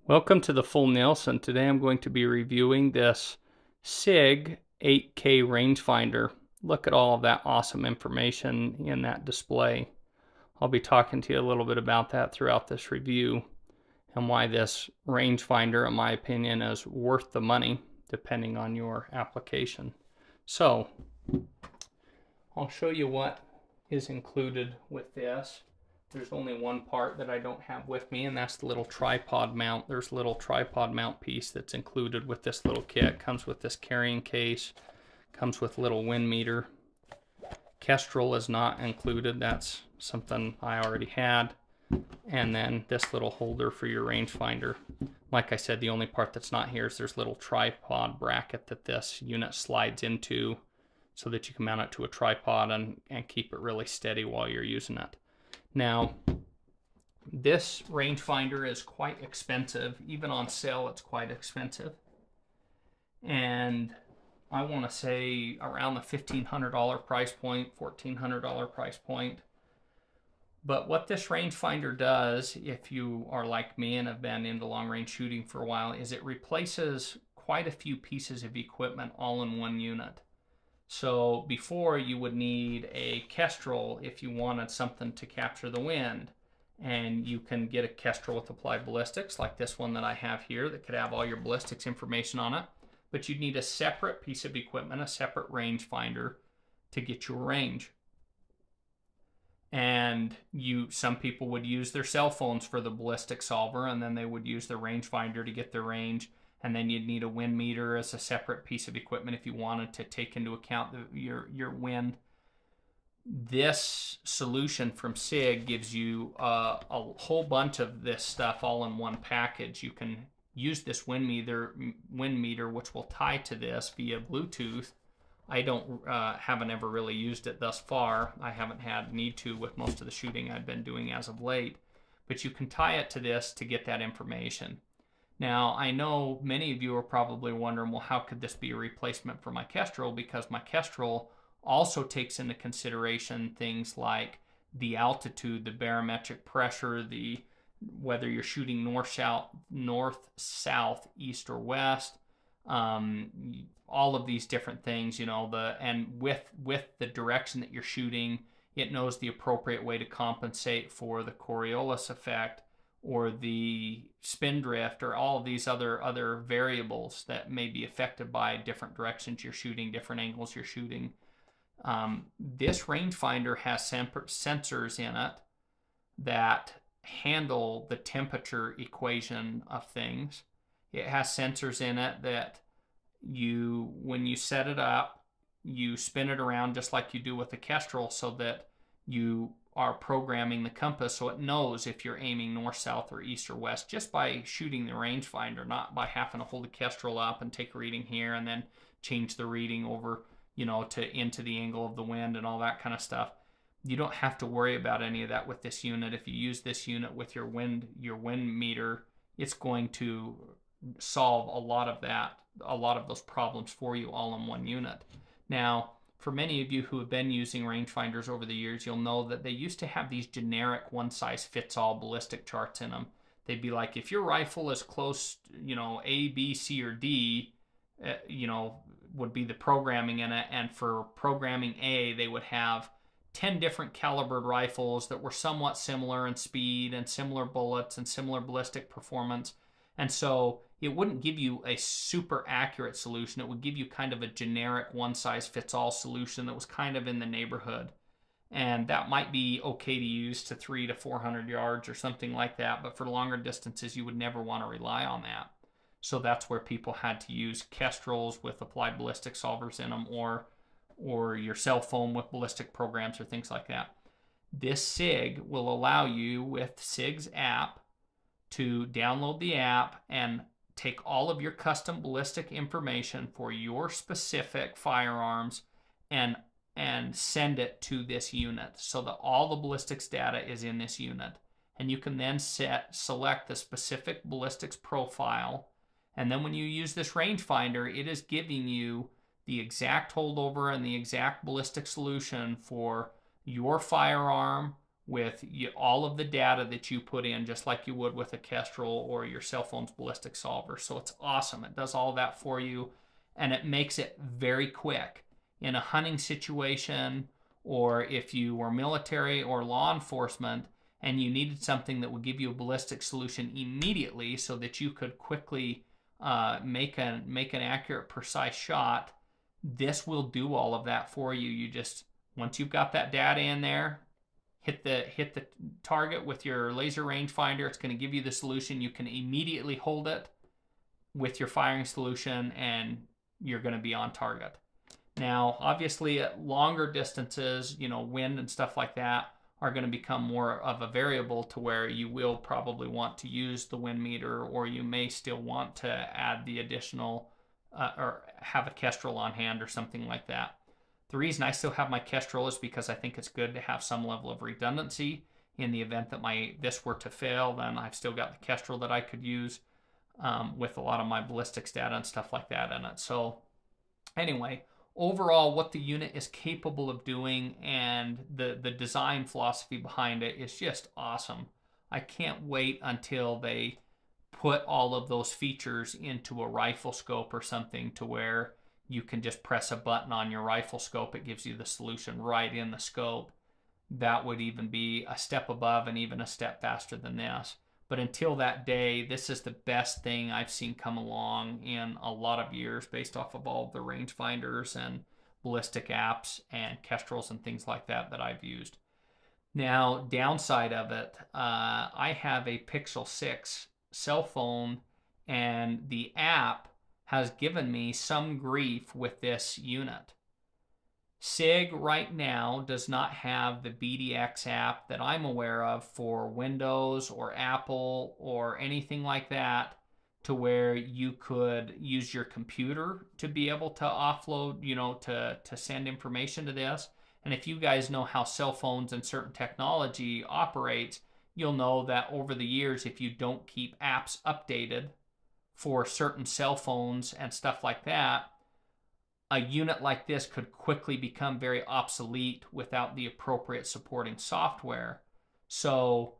Welcome to the Full Nielsen. Today I'm going to be reviewing this SIG 8K rangefinder. Look at all of that awesome information in that display. I'll be talking to you a little bit about that throughout this review and why this rangefinder, in my opinion, is worth the money depending on your application. So I'll show you what is included with this. There's only one part that I don't have with me, and that's the little tripod mount. There's a little tripod mount piece that's included with this little kit. Comes with this carrying case, comes with a little wind meter. Kestrel is not included. That's something I already had. And then this little holder for your rangefinder. Like I said, the only part that's not here is there's a little tripod bracket that this unit slides into so that you can mount it to a tripod and keep it really steady while you're using it. Now, this rangefinder is quite expensive. Even on sale, it's quite expensive. And I want to say around the $1,500 price point, $1,400 price point. But what this rangefinder does, if you are like me and have been into long-range shooting for a while, is it replaces quite a few pieces of equipment all in one unit. So before, you would need a Kestrel if you wanted something to capture the wind, and you can get a Kestrel with applied ballistics like this one that I have here that could have all your ballistics information on it, but you'd need a separate piece of equipment, a separate rangefinder to get your range. And some people would use their cell phones for the ballistic solver, and then they would use the rangefinder to get their range. And then you'd need a wind meter as a separate piece of equipment if you wanted to take into account your wind. This solution from SIG gives you a whole bunch of this stuff all in one package. You can use this wind meter, which will tie to this via Bluetooth. I haven't ever really used it thus far. I haven't had need to with most of the shooting I've been doing as of late. But you can tie it to this to get that information. Now, I know many of you are probably wondering, well, how could this be a replacement for my Kestrel? Because my Kestrel also takes into consideration things like the altitude, the barometric pressure, whether you're shooting north, south, east, or west, all of these different things, and with the direction that you're shooting, it knows the appropriate way to compensate for the Coriolis effect or the spin drift, or all of these other variables that may be affected by different directions you're shooting, different angles you're shooting. This rangefinder has sensors in it that handle the temperature equation of things. It has sensors in it that when you set it up, you spin it around just like you do with the Kestrel, so that you are programming the compass so it knows if you're aiming north, south, or east or west just by shooting the rangefinder, not by having to hold the Kestrel up and take a reading here and then change the reading over, into the angle of the wind and all that kind of stuff. You don't have to worry about any of that with this unit. If you use this unit with your wind meter, it's going to solve a lot of those problems for you all in one unit. Now, for many of you who have been using rangefinders over the years, you'll know that they used to have these generic one-size-fits-all ballistic charts in them. They'd be like, if your rifle is close, A, B, C, or D, would be the programming in it. And for programming A, they would have 10 different calibered rifles that were somewhat similar in speed and similar bullets and similar ballistic performance. And so it wouldn't give you a super accurate solution. It would give you kind of a generic one-size-fits-all solution that was kind of in the neighborhood. And that might be okay to use to 300 to 400 yards or something like that. But for longer distances, you would never want to rely on that. So that's where people had to use Kestrels with applied ballistic solvers in them, or your cell phone with ballistic programs or things like that. This SIG will allow you, with SIG's app, to download the app and take all of your custom ballistic information for your specific firearms and send it to this unit so that all the ballistics data is in this unit. And you can then select the specific ballistics profile. And then when you use this rangefinder, it is giving you the exact holdover and the exact ballistic solution for your firearm with all of the data that you put in, just like you would with a Kestrel or your cell phone's ballistic solver. So it's awesome. It does all that for you, and it makes it very quick. In a hunting situation, or if you were military or law enforcement and you needed something that would give you a ballistic solution immediately so that you could quickly make an accurate, precise shot, this will do all of that for you. You just, once you've got that data in there, hit the target with your laser rangefinder. It's going to give you the solution. You can immediately hold it with your firing solution, and you're going to be on target. Now, obviously, at longer distances, wind and stuff like that are going to become more of a variable to where you will probably want to use the wind meter, or you may still want to add the additional or have a Kestrel on hand or something like that. The reason I still have my Kestrel is because I think it's good to have some level of redundancy. In the event that this were to fail, then I've still got the Kestrel that I could use with a lot of my ballistics data and stuff like that in it. So anyway, overall, what the unit is capable of doing and the design philosophy behind it is just awesome. I can't wait until they put all of those features into a rifle scope or something, to where you can just press a button on your rifle scope. It gives you the solution right in the scope. That would even be a step above and even a step faster than this. But until that day, this is the best thing I've seen come along in a lot of years, based off of all the rangefinders and ballistic apps and Kestrels and things like that I've used. Now, downside of it, I have a Pixel 6 cell phone, and the app has given me some grief with this unit. SIG right now does not have the BDX app that I'm aware of for Windows or Apple or anything like that, to where you could use your computer to be able to offload, to send information to this. And if you guys know how cell phones and certain technology operates, you'll know that over the years, if you don't keep apps updated for certain cell phones and stuff like that, a unit like this could quickly become very obsolete without the appropriate supporting software. So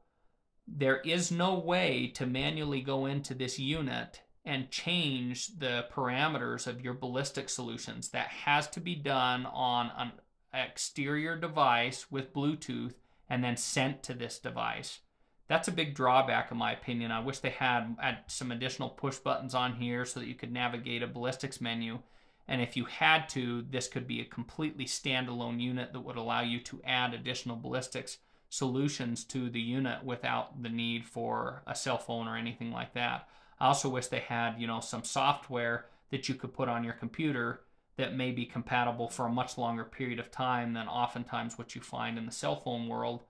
there is no way to manually go into this unit and change the parameters of your ballistic solutions. That has to be done on an exterior device with Bluetooth and then sent to this device. That's a big drawback, in my opinion. I wish they had some additional push buttons on here so that you could navigate a ballistics menu. And if you had to, this could be a completely standalone unit that would allow you to add additional ballistics solutions to the unit without the need for a cell phone or anything like that. I also wish they had, some software that you could put on your computer that may be compatible for a much longer period of time than oftentimes what you find in the cell phone world,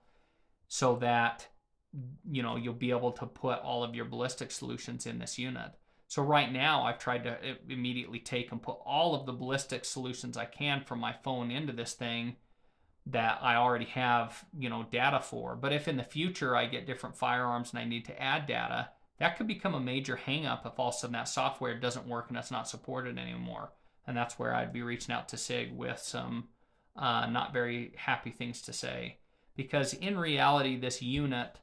so that you'll be able to put all of your ballistic solutions in this unit. So right now, I've tried to immediately take and put all of the ballistic solutions I can from my phone into this thing that I already have, data for. But if in the future I get different firearms and I need to add data, that could become a major hang-up if all of a sudden that software doesn't work and it's not supported anymore. And that's where I'd be reaching out to SIG with some not very happy things to say. Because in reality, this unit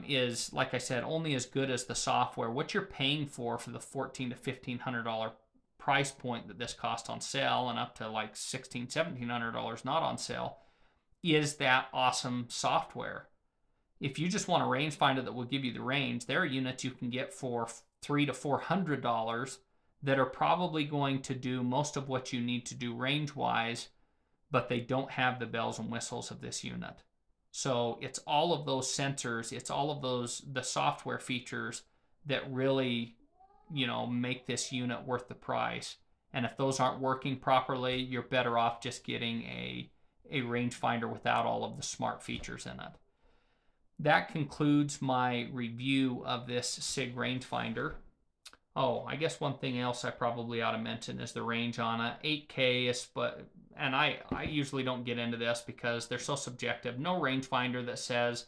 is, like I said, only as good as the software. What you're paying for the $1,400 to $1,500 price point that this costs on sale, and up to like $1,600, $1,700 not on sale, is that awesome software. If you just want a rangefinder that will give you the range, there are units you can get for $300 to $400 that are probably going to do most of what you need to do range-wise, but they don't have the bells and whistles of this unit. So it's all of those sensors, it's all of the software features that really, make this unit worth the price. And if those aren't working properly, you're better off just getting a rangefinder without all of the smart features in it. That concludes my review of this SIG rangefinder. Oh, I guess one thing else I probably ought to mention is the range on it. 8K is, and I usually don't get into this because they're so subjective. No rangefinder that says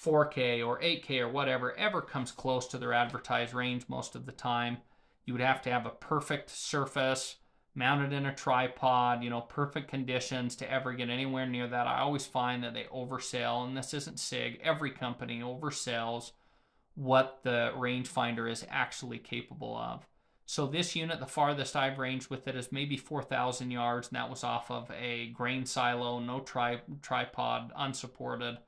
4K or 8K or whatever ever comes close to their advertised range most of the time. You would have to have a perfect surface, mounted in a tripod, you know, perfect conditions to ever get anywhere near that. I always find that they oversell, and this isn't SIG, every company oversells what the rangefinder is actually capable of. So this unit, the farthest I've ranged with it is maybe 4,000 yards, and that was off of a grain silo, no tripod, unsupported,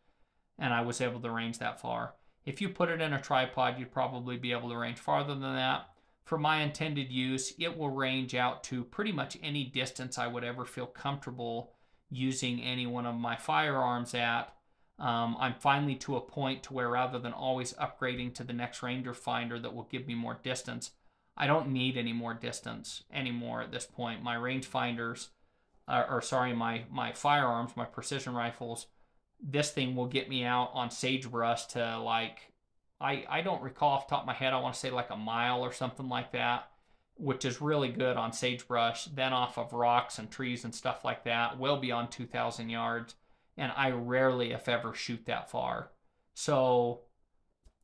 and I was able to range that far. If you put it in a tripod, you'd probably be able to range farther than that. For my intended use, it will range out to pretty much any distance I would ever feel comfortable using any one of my firearms at. I'm finally to a point to where rather than always upgrading to the next rangefinder that will give me more distance, I don't need any more distance anymore at this point. My rangefinders, my firearms, my precision rifles, this thing will get me out on sagebrush to like, I don't recall off the top of my head, I want to say like a mile or something like that, which is really good on sagebrush. Then off of rocks and trees and stuff like that, well beyond 2,000 yards. And I rarely, if ever, shoot that far. So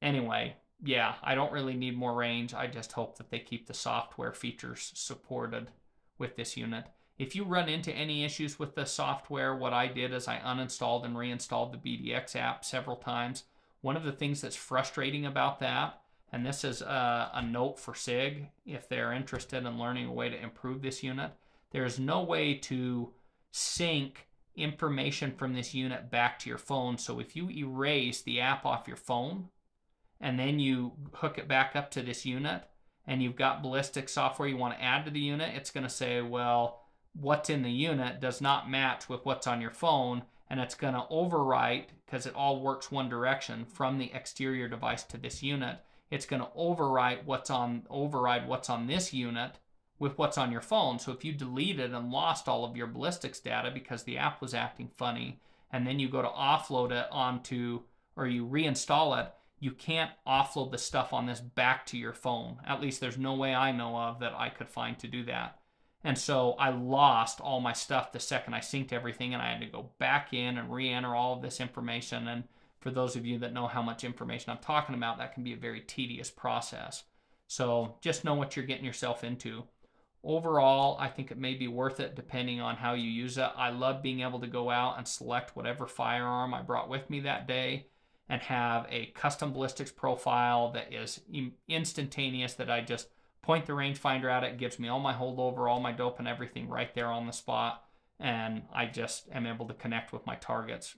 anyway, yeah, I don't really need more range. I just hope that they keep the software features supported with this unit. If you run into any issues with the software, what I did is I uninstalled and reinstalled the BDX app several times. One of the things that's frustrating about that, and this is a note for SIG, if they're interested in learning a way to improve this unit, there's no way to sync information from this unit back to your phone. So if you erase the app off your phone, and then you hook it back up to this unit, and you've got ballistic software you want to add to the unit, it's going to say, well, what's in the unit does not match with what's on your phone, and it's going to overwrite, because it all works one direction from the exterior device to this unit. It's going to override what's on this unit with what's on your phone. So if you deleted and lost all of your ballistics data because the app was acting funny, and then you go to offload it onto, or you reinstall it, you can't offload the stuff on this back to your phone. At least there's no way I know of that I could find to do that. And so I lost all my stuff the second I synced everything, and I had to go back in and re-enter all of this information. And for those of you that know how much information I'm talking about, that can be a very tedious process. So just know what you're getting yourself into. Overall, I think it may be worth it depending on how you use it. I love being able to go out and select whatever firearm I brought with me that day and have a custom ballistics profile that is instantaneous, that I just point the rangefinder at it. It gives me all my holdover, all my dope and everything right there on the spot. And I just am able to connect with my targets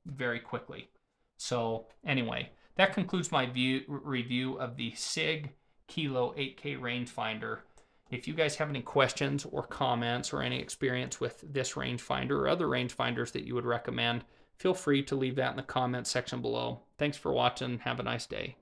very quickly. So anyway, that concludes my review of the SIG Kilo 8K rangefinder. If you guys have any questions or comments or any experience with this rangefinder or other rangefinders that you would recommend, feel free to leave that in the comments section below. Thanks for watching. Have a nice day.